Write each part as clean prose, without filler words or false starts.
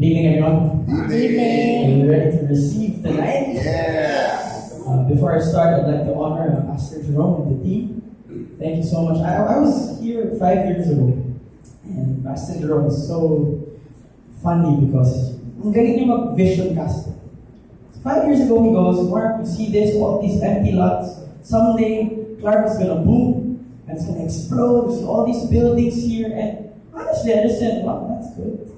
Evening, everyone. Evening. Are you ready to receive tonight? Yeah. Before I start, I'd like to honor Pastor Jerome and the team. Thank you so much. I was here 5 years ago, and Pastor Jerome is so funny because ang galing niya mag-vision cast. 5 years ago, he goes, Mark, you see this, all these empty lots. Someday, Clark is gonna boom, and it's gonna explode. There's all these buildings here, and honestly, I just said, wow, that's good.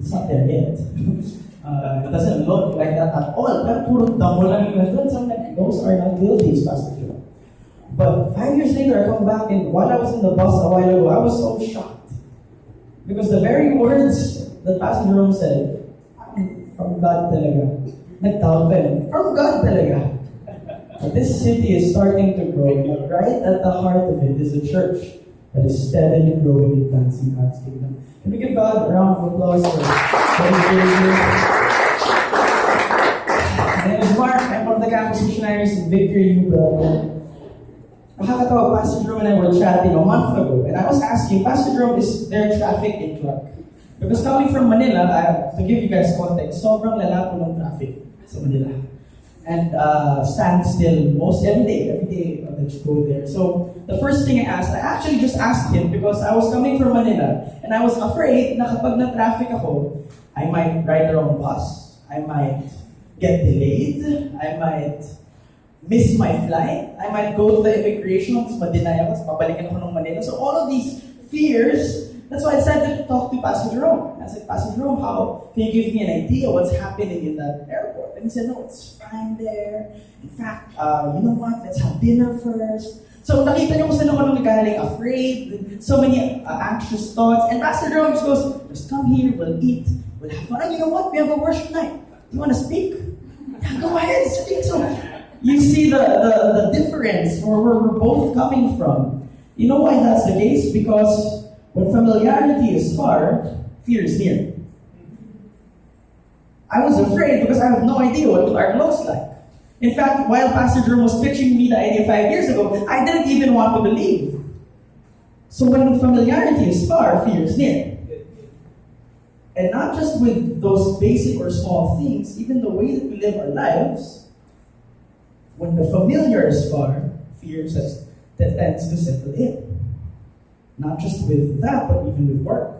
It's not there yet. It doesn't look like that at all. Pero puro damo lang yung nandun. So I'm like, those are not buildings, Pastor Jerome. But 5 years later, I come back, and while I was in the bus a while ago, I was so shocked. Because the very words that Pastor Jerome said, from God talaga. Nag-doubt from God talaga. This city is starting to grow, but right at the heart of it is a church that is steadily growing and advancing God's kingdom. Can we give God a round of applause for what He's doing here? My name is Mark. I'm one of the campus missionaries in Victory, Ubel. Nakakatawa, Pastor Jerome and I were chatting a month ago, and I was asking, Pastor Jerome, is there traffic in Clark? Because coming from Manila, to give you guys context, sobrang lala po ng traffic sa Manila. And stand still most every day that you go there. So the first thing I actually just asked him because I was coming from Manila and I was afraid na kapag na-traffic ako, I might ride the wrong bus, I might get delayed, I might miss my flight, I might go to the immigration, tapos ma-deny ako, tapos pabalikan ako ng Manila. So all of these fears, that's why I decided to talk to Pastor Jerome. I said, Pastor Jerome, how can you give me an idea what's happening in that airport? And he said, no, it's fine there. In fact, you know what? Let's have dinner first. So nakita niyo kung saan ako nung nagaling, afraid, so many anxious thoughts. And Pastor Jerome just goes, just come here, we'll eat, we'll have fun. And you know what? We have a worship night. Do you want to speak? Yeah, go ahead, speak. So you see the difference where we're both coming from. You know why that's the case? Because when familiarity is far, fear is near. I was afraid because I have no idea what Clark looks like. In fact, while Pastor Jerome was pitching me the idea 5 years ago, I didn't even want to believe. So when familiarity is far, fear is near. And not just with those basic or small things, even the way that we live our lives, when the familiar is far, fear tends to settle in. Not just with that, but even with work.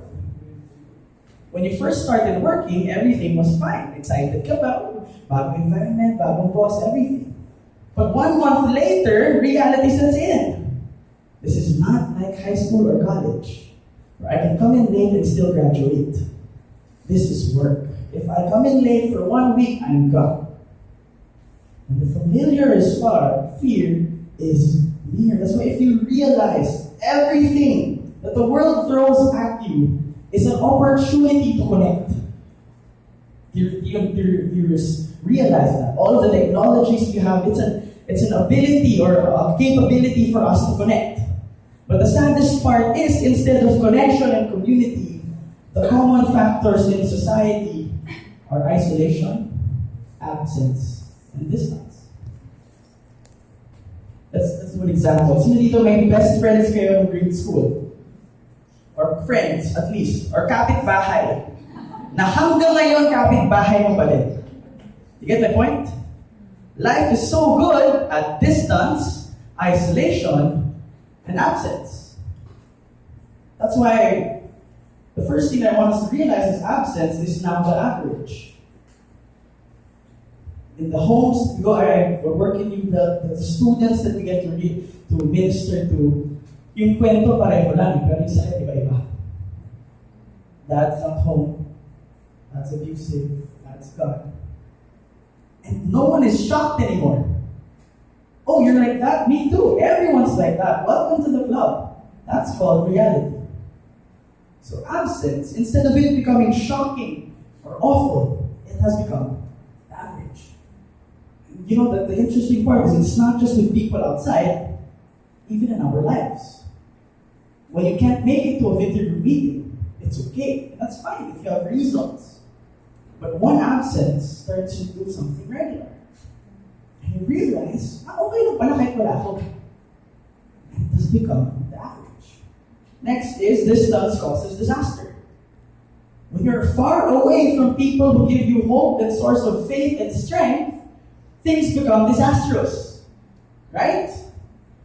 When you first started working, everything was fine. Excited ka ba? Bagong environment, bagong boss, everything. But 1 month later, reality sets in. This is not like high school or college, where I can come in late and still graduate. This is work. If I come in late for 1 week, I'm gone. When the familiar is far, fear is near. That's why if you realize everything that the world throws at you is an opportunity to connect. You realize that. All of the technologies you have, it's an ability or a capability for us to connect. But the saddest part is, instead of connection and community, the common factors in society are isolation, absence, and distance. That's one example. Sino dito may best friends kayo in grade school? Or friends, at least. Or kapitbahay. Na hanggang ngayon, kapitbahay mo pa din. You get my point? Life is so good at distance, isolation, and absence. That's why the first thing I want us to realize is absence is now the average. In the homes, we're working with the students that we get to read, to minister to. Yung kwento pareho lang, pero yung sakit iba-iba. Dad's not home. That's abusive. That's God. And no one is shocked anymore. Oh, you're like that? Me too. Everyone's like that. Welcome to the club. That's called reality. So absence, instead of it becoming shocking or awful, it has become average. You know, the interesting part is it's not just with people outside, even in our lives. When you can't make it to a victory meeting, it's okay. That's fine if you have reasons. But one absence starts to do something regular. And you realize, okay lang pala kahit wala ako. And it has become the average. Next is distance causes disaster. When you're far away from people who give you hope and source of faith and strength, things become disastrous. Right?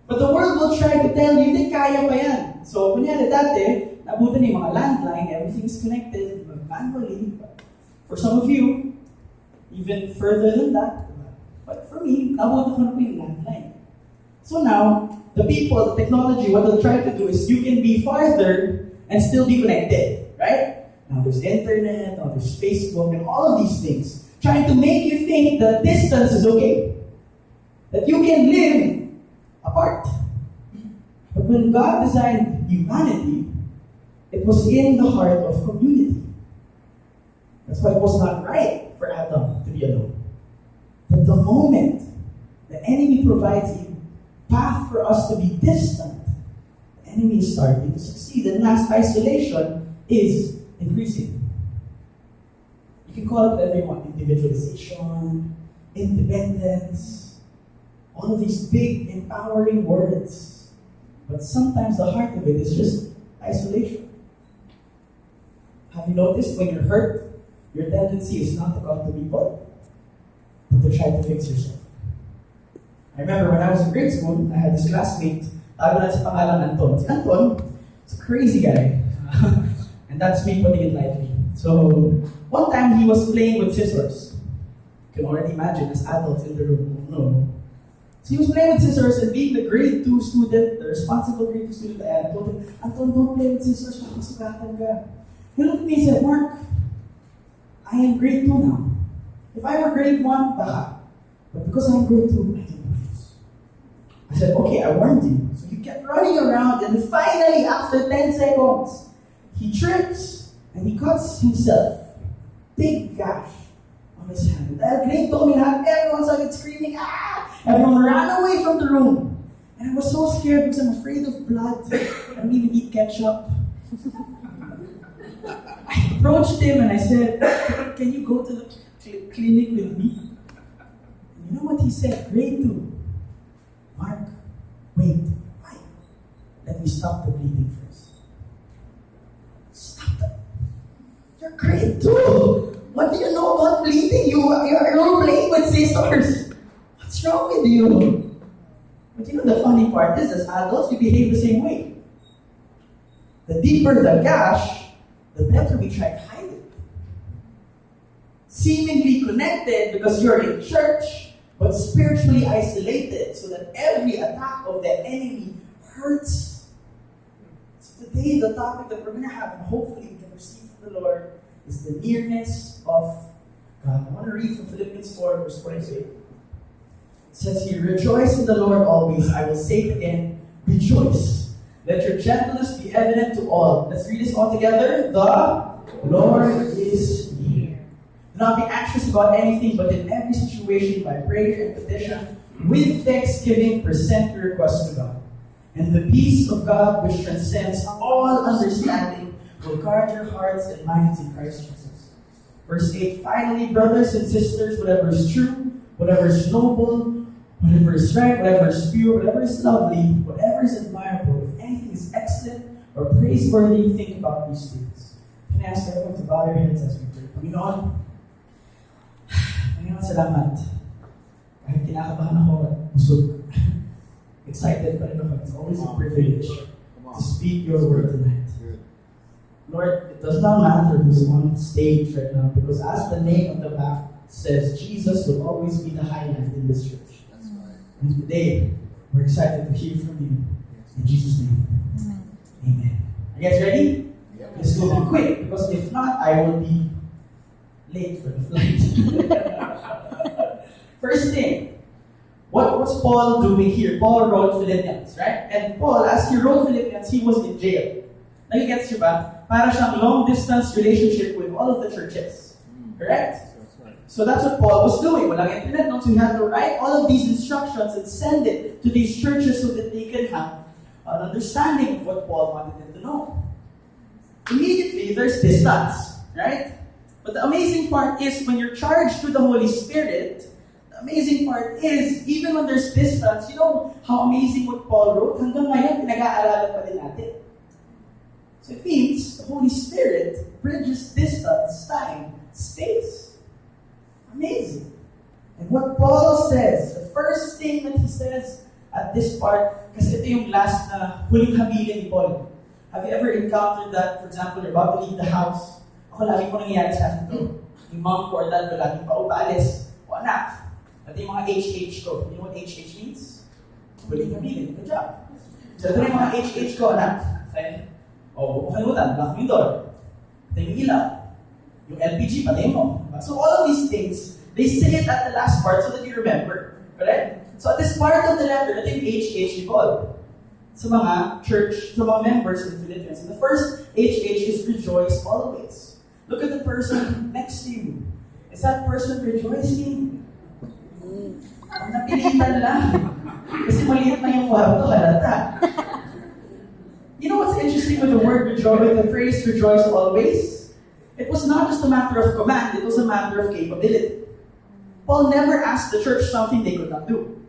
But the world will try to tell you, hindi kaya pa yan. So, kunyari dati, nabutan yung mga landline, everything's connected manually. For some of you, even further than that. But for me, nabutan ko na po yung landline. So now, the people, the technology, what they'll try to do is you can be farther and still be connected. Right? Now there's internet, now there's Facebook, and all of these things. Trying to make you think that distance is okay. That you can live apart. But when God designed humanity, it was in the heart of community. That's why it was not right for Adam to be alone. But the moment the enemy provides a path for us to be distant, the enemy is starting to succeed, and mass isolation is increasing. You can call it whatever you want: individualization, independence, all of these big, empowering words. But sometimes the heart of it is just isolation. Have you noticed when you're hurt, your tendency is not to come to people, but to try to fix yourself? I remember when I was in grade school, I had this classmate, tago na sa pangalan Anton. Si Anton, is a crazy guy. And that's me putting it lightly. So, one time he was playing with scissors. You can already imagine, as adults in the room, no. So he was playing with scissors, and being the grade 2 student, the responsible grade 2 student I told him, Anton, don't play with scissors, makasugatan ka. He looked at me and said, Mark, I am grade 2 now. If I were grade 1, baka. But because I'm grade 2, I don't do this. I said, okay, I warned you. So he kept running around, and finally, after 10 seconds, he trips, and he cuts himself. Big gash on his hand. Dahil grade 2 kami lahat, everyone started screaming, ah! Everyone ran away from the room. And I was so scared because I'm afraid of blood. I don't even eat ketchup. I approached him and I said, can you go to the clinic with me? And you know what he said? Grade 2. Mark, wait, why? Let me stop the bleeding first. Stop the... You're grade 2. What do you know about bleeding? You're playing with scissors. What's wrong with you? But you know the funny part is, as adults, we behave the same way. The deeper the gash, the better we try to hide it. Seemingly connected because you're in church, but spiritually isolated so that every attack of the enemy hurts. So today, the topic that we're going to have, and hopefully we can receive from the Lord, is the nearness of God. I want to read from Philippians 4, verse 48. It says here, rejoice in the Lord always. I will say it again, rejoice. Let your gentleness be evident to all. Let's read this all together. The Lord is near. Do not be anxious about anything, but in every situation, by prayer and petition, with thanksgiving, present your requests to God. And the peace of God, which transcends all understanding, will guard your hearts and minds in Christ Jesus. Verse 8, finally, brothers and sisters, whatever is true, whatever is noble, whatever is right, whatever is pure, whatever is lovely, whatever is admirable, if anything is excellent or praiseworthy, think about these things. Can I ask everyone to bow their heads as we pray? Panginoon, salamat. Kahit kinakabahan ako at busog. Excited pa rin ako. It's always a privilege to speak your word tonight. Lord, it does not matter who's on stage right now, because as the name on the back says, Jesus will always be the highlight in this church. And today, we're excited to hear from you. In Jesus' name. Amen. Are you guys ready? Yep. Let's go quick, because if not, I will be late for the flight. First thing, what's Paul doing here? Paul wrote Philippians, right? And Paul, as he wrote Philippians, he was in jail. Nagigets nyo ba? Para siyang long-distance relationship with all of the churches. Correct? So that's what Paul was doing. Walang internet, no? So he had to write all of these instructions and send it to these churches so that they can have an understanding of what Paul wanted them to know. Immediately, there's distance, right? But the amazing part is, when you're charged with the Holy Spirit, the amazing part is, even when there's distance, you know how amazing what Paul wrote? Hanggang ngayon, pinag-aaralan pa din natin. So it means the Holy Spirit bridges distance, time, space. Amazing. And what Paul says, the first thing that he says at this part, kasi ito yung last na huling habilin ni Paul. Have you ever encountered that, for example, you're about to leave the house? Ako lagi ko nangyayari sa akin to. Yung mom ko or dad ko lagi pa paalis. O anak. At yung mga HH ko. You know what HH means? Huling habilin. Good job. So ito yung mga HH ko, anak. Okay? O, kalimutan, lock yung door. Ito yung ilaw. Yung LPG, patay mo. So all of these things, they say it at the last part so that you remember. Correct? So at this part of the letter, ito yung HH ni Paul. Sa mga church, sa mga members in Philippians. And the first HH is rejoice always. Look at the person next to you. Is that person rejoicing? Ang napilitan lang. Kasi maliit na yung kwarto, halata. You know what's interesting with the word rejoice, with the phrase rejoice always? It was not just a matter of command, it was a matter of capability. Paul never asked the church something they could not do.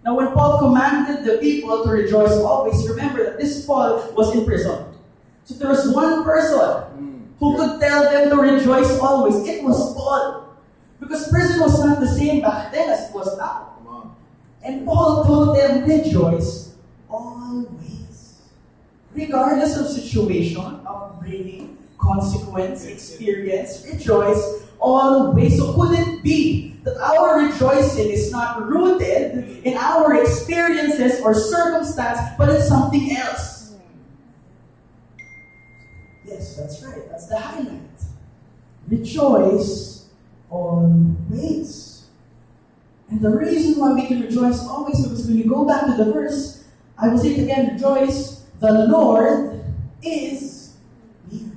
Now when Paul commanded the people to rejoice always, remember that this Paul was in prison. So if there was one person who could tell them to rejoice always, it was Paul. Because prison was not the same back then as it was now. And Paul told them, rejoice always. Regardless of situation, upbringing, consequence, experience, rejoice always. So could it be that our rejoicing is not rooted in our experiences or circumstance, but in something else? Yes, that's right. That's the highlight. Rejoice always. And the reason why we can rejoice always, because when you go back to the verse, I will say it again, rejoice, the Lord is near.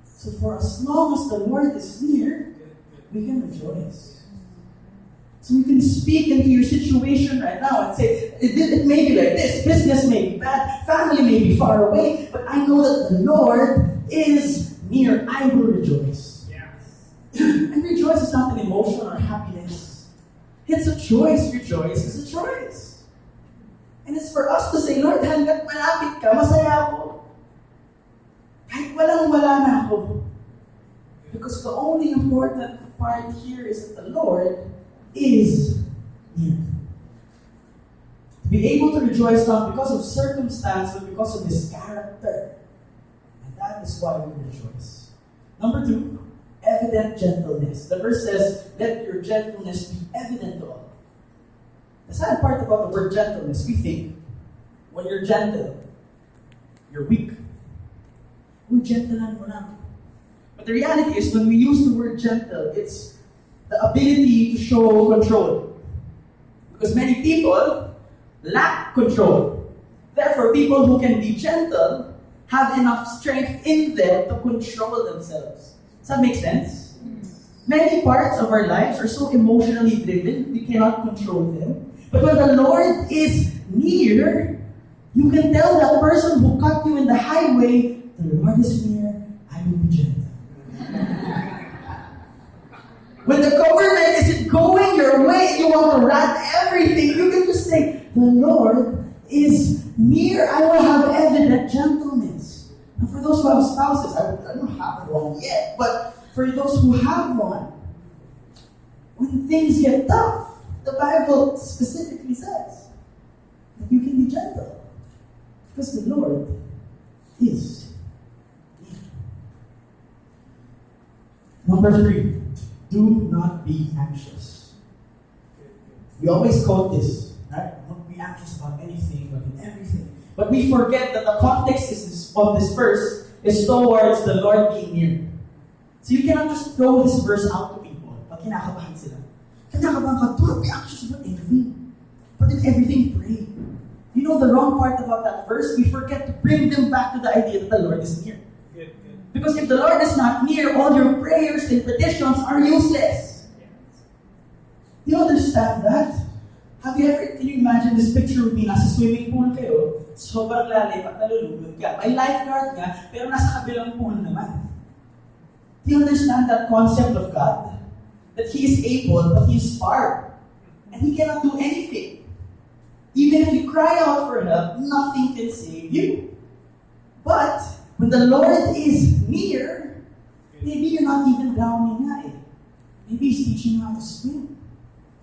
So for as long as the Lord is near, we can rejoice. So you can speak into your situation right now and say, it may be like this, business may be bad, family may be far away, but I know that the Lord is near. I will rejoice. Yes. And rejoice is not an emotion or happiness. It's a choice. Rejoice is a choice. And it's for us to say, Lord, hanggat malapit ka, masaya ako. Kahit walang-wala na ako. Because the only important part here is that the Lord is near. To be able to rejoice not because of circumstance, but because of His character. And that is why we rejoice. Number 2, evident gentleness. The verse says, let your gentleness be evident to all. The sad part about the word gentleness, we think, when you're gentle, you're weak. Uy, gentlean mo na. But the reality is, when we use the word gentle, it's the ability to show control. Because many people lack control. Therefore, people who can be gentle have enough strength in them to control themselves. Does that make sense? Many parts of our lives are so emotionally driven, we cannot control them. But when the Lord is near, you can tell that person who cut you in the highway, the Lord is near, I will be gentle. When the government isn't going your way, you want to rat everything, you can just say, the Lord is near, I will have evident gentleness. And for those who have spouses, I don't have one yet, but for those who have one, when things get tough, the Bible specifically says that you can be gentle because the Lord is near. Number 3, do not be anxious. We always quote this, right? Don't be anxious about anything, but in everything. But we forget that the context of this verse is towards the Lord being near. So you cannot just throw this verse out to people pag kinakabahan sila. Kinakabahan ka, do not be anxious about anything. But in everything, pray. You know the wrong part about that verse? We forget to bring them back to the idea that the Lord is near. Good. Because if the Lord is not near, all your prayers and petitions are useless. Do you understand that? Can you imagine this picture of me, nasa swimming pool kayo, sobrang lalim at nalulunod ka. May lifeguard nga, pero nasa kabilang pool naman. Do you understand that concept of God? That He is able, but He is far. And He cannot do anything. Even if you cry out for help, nothing can save you. But When the Lord is near, maybe you're not even drowning nga eh. Maybe He's teaching you how to swim.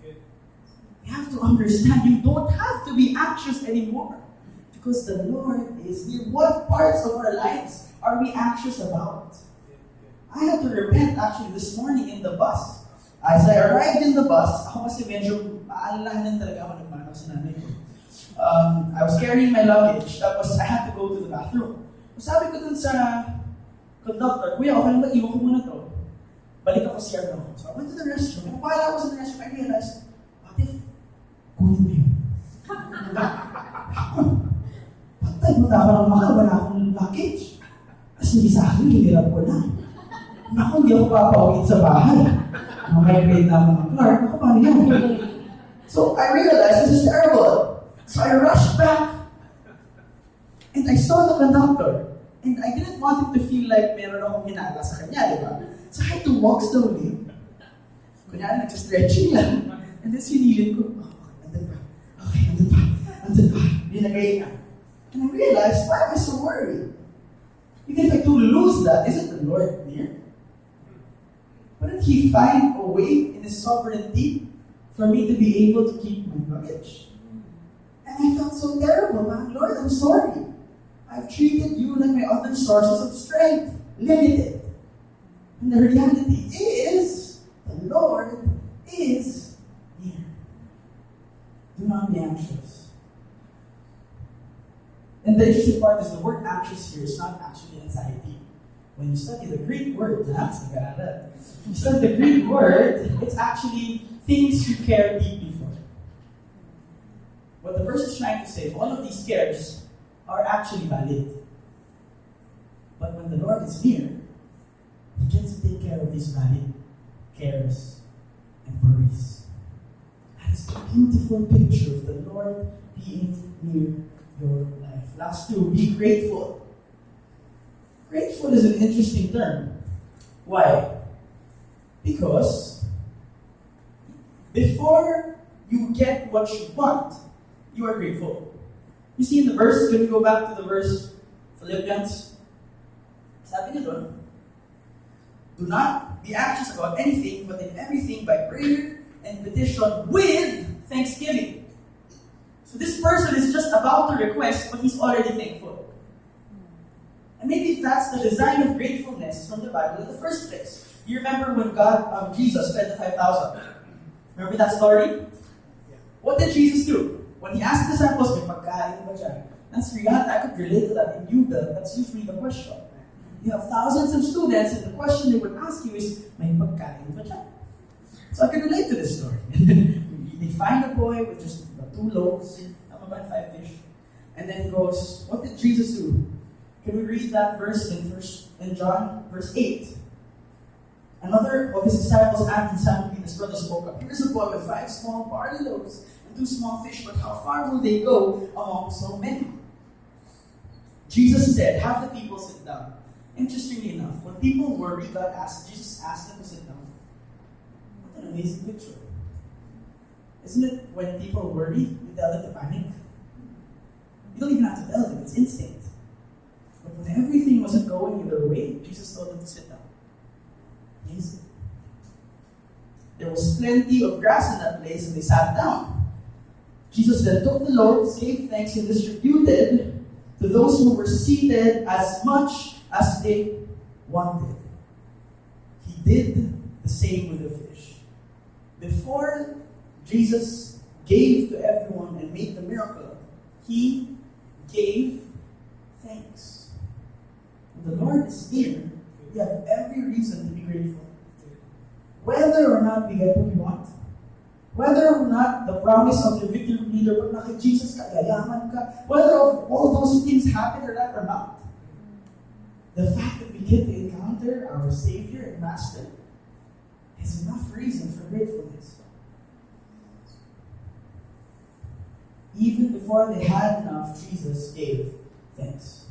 You have to understand, you don't have to be anxious anymore. Because the Lord is near. What parts of our lives are we anxious about? I had to repent actually this morning in the bus. As I arrived in the bus, ako kasi medyo maalalahanan talaga ako ng mano sa nanay ko. I was carrying my luggage, tapos I had to go to the bathroom. Sabi ko dun sa conductor, Kuya, okay lang ba? Iwan ko muna to. Balik ako siya no. So I went to the restroom. And while I was in the restroom, I realized, what if kunin mo yun? Patay mo na ako ng maka, wala akong luggage. As hindi sa akin, hinirap ko na. Naku, hindi ako papawin sa bahay. May grade na ako ng Clark. Naku, paano yan? So I realized this is terrible. So I rushed back and I saw the conductor. And I didn't want him to feel like meron akong hinala sa kanya, di ba? So I had to walk slowly. Kunyari, nagsistretching lang. And then sinilin ko, andun pa. Okay, andun pa. Andun pa. Dinagay na. And I realized, why am I so worried? Even if I do lose that, isn't the Lord near? Wouldn't He find a way in His sovereignty for me to be able to keep my luggage? And I felt so terrible, man. Lord, I'm sorry. I've treated you like my other sources of strength, limited. And the reality is, the Lord is near. Do not be anxious. And the interesting part is the word anxious here is not actually anxiety. When you study the Greek word, you study the Greek word, it's actually things you care deeply for. What the verse is trying to say, all of these cares are actually valid. But when the Lord is near, He gets to take care of these valid cares and worries. That is a beautiful picture of the Lord being near your life. Last two, be grateful. Grateful is an interesting term. Why? Because before you get what you want, you are grateful. You see in the verse, can we go back to the verse, Philippians? Sabi niya doon, do not be anxious about anything, but in everything by prayer and petition with thanksgiving. So this person is just about to request, but he's already thankful. And maybe that's the design of gratefulness from the Bible in the first place. You remember when Jesus fed the 5,000? Remember that story? What did Jesus do? When He asked the disciples, may pagkain ba dyan? That's reality. I could relate to that in you. That's usually the question. You have thousands of students, and the question they would ask you is, may pagkain ba dyan? So I can relate to this story. They find a boy with just 2 loaves, about 5 fish. And then he goes, what did Jesus do? Can we read that verse in John, verse 8? Another of His disciples, Andrew, Simon, Peter's brother, spoke up. Here's a boy with 5 small barley loaves and 2 small fish, but how far will they go among so many? Jesus said, have the people sit down. Interestingly enough, when people worry, Jesus asked them to sit down. What an amazing picture. Isn't it when people worry, you tell them to panic? You don't even have to tell them, it's instinct. But when everything wasn't going their way, Jesus told them to sit down. Amazing. There was plenty of grass in that place, and they sat down. Jesus then took the loaves, gave thanks, and distributed to those who were seated as much as they wanted. He did the same with the fish. Before Jesus gave to everyone and made the miracle, He gave thanks. When the Lord is near, we have every reason to be grateful. Whether or not we get what we want, whether or not the promise of the victory leader, but nakay Jesus ka, yayaman ka, whether all those things happen or not, the fact that we get to encounter our Savior and Master is enough reason for gratefulness. Even before they had enough, Jesus gave thanks.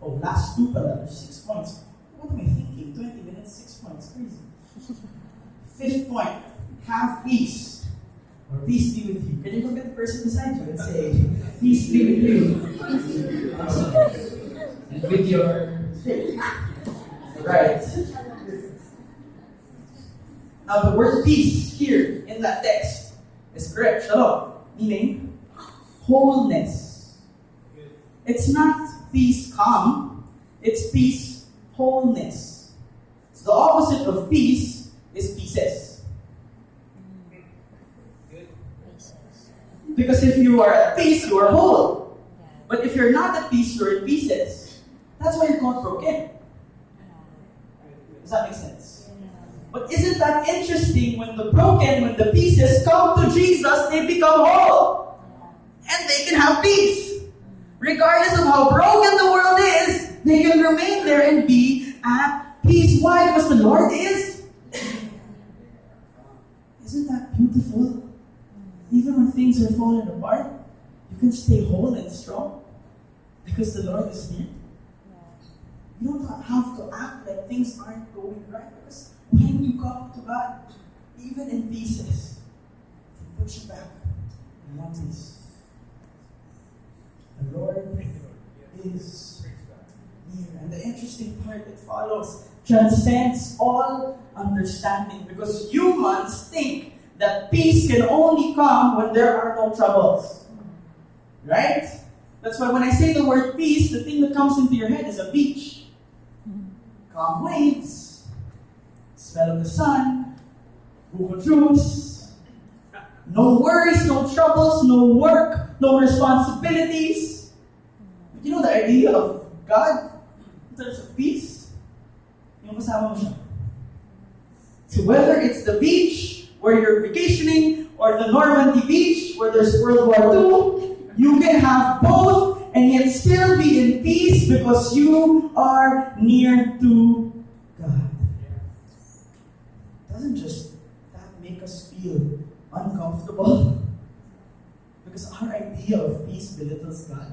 Oh, last two pala, there's 6 points. What am I thinking? 20 minutes, 6 points, crazy. 5th point, have peace. Or peace be with you. Can you look at the person beside you and say, peace be with you? And with your faith. Right. Now the word peace here in that text is correct. Shalom. Meaning wholeness. It's not peace calm. It's peace wholeness. So the opposite of peace is pieces. Because if you are at peace, you are whole. But if you're not at peace, you're in pieces. That's why you're called broken. Does that make sense? But isn't that interesting? When the broken, when the pieces come to Jesus, they become whole. And they can have peace. Regardless of how broken the world is, they can remain there and be at peace. Why? Because the Lord is. Isn't that beautiful? Even when things are falling apart, you can stay whole and strong because the Lord is near. You don't have to act like things aren't going right, because when you come to God, even in pieces, He puts you back in one piece. The Lord is near. And the interesting part that follows transcends all understanding, because humans think that peace can only come when there are no troubles. Right? That's why when I say the word peace, the thing that comes into your head is a beach. Calm waves, smell of the sun, Google juice, no worries, no troubles, no work, no responsibilities. But you know the idea of God in terms of peace? Yung kasama mo siya. So whether it's the beach where you're vacationing or the Normandy beach where there's World War II, you can have both and yet still be in peace because you are near to God. Doesn't just that make us feel uncomfortable? Because our idea of peace belittles God.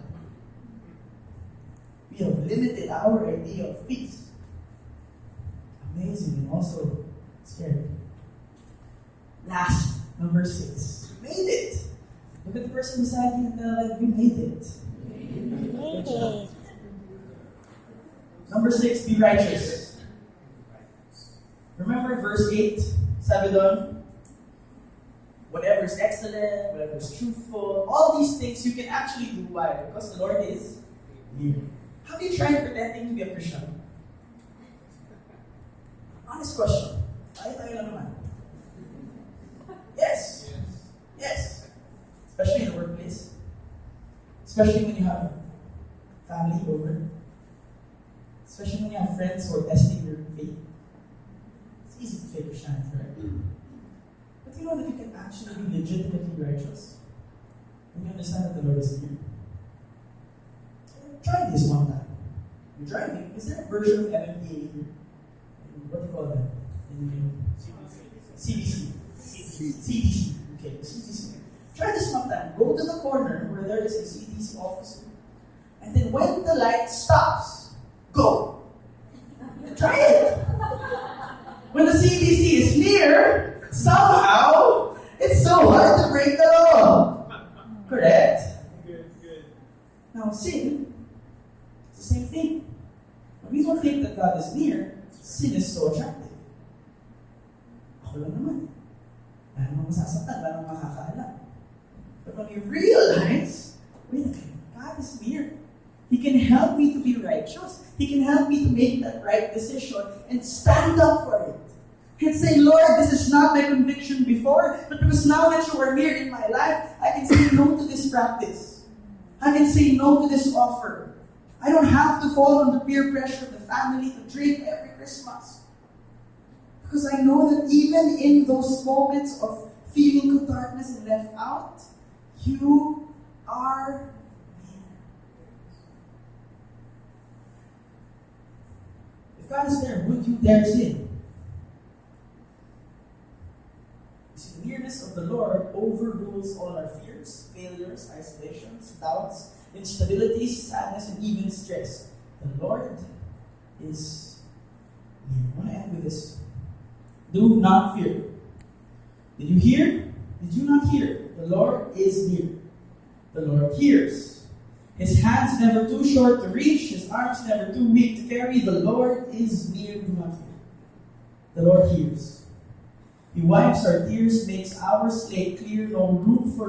We have limited our idea of peace. Amazing and also scary. Last, number 6. We made it. Look at the person beside you and tell them, we made it. Made it. Number 6, be righteous. Remember verse 8, sabi doon, whatever is excellent, whatever is truthful, all these things you can actually do. Why? Because the Lord is near. Have you tried pretending to be a Christian? Honest question. Tayo lang naman. Yes. Yes. Especially in the workplace. Especially when you have family over. Especially when you have friends who are testing your faith. It's easy to fake Christianity, right? But you know that you can actually be legitimately righteous when you understand that the Lord is near. Try this one time. You're driving. Is there a version of MMDA here? What do you call that? CBC. CDC. Okay, CDC. Try this one time. Go to the corner where there is a CDC officer. And then when the light stops, go. Try it. When the CDC is near, somehow, it's so hard to break the law. Correct? Good. Now, sin, it's the same thing. When we don't think that God is near, sin is so attractive. Ako lang naman. Wala namang masasaktan, wala namang makakaalam. But when we realize, wait a minute, God is near. He can help me to be righteous. He can help me to make that right decision and stand up for it. And say, Lord, this is not my conviction before, but because now that you are near in my life, I can say no to this practice. I can say no to this offer. I don't have to fall under peer pressure of the family to drink every Christmas. Because I know that even in those moments of feeling darkness and left out, you are near. If God is there, would you dare sin? The nearness of the Lord overrules all our fears, failures, isolations, doubts, instabilities, sadness, and even stress. The Lord is near. I want to end with this. Do not fear. Did you hear? Did you not hear? The Lord is near. The Lord hears. His hands never too short to reach, his arms never too weak to carry. The Lord is near. Do not fear. The Lord hears. He wipes our tears, makes our slate clear, no room for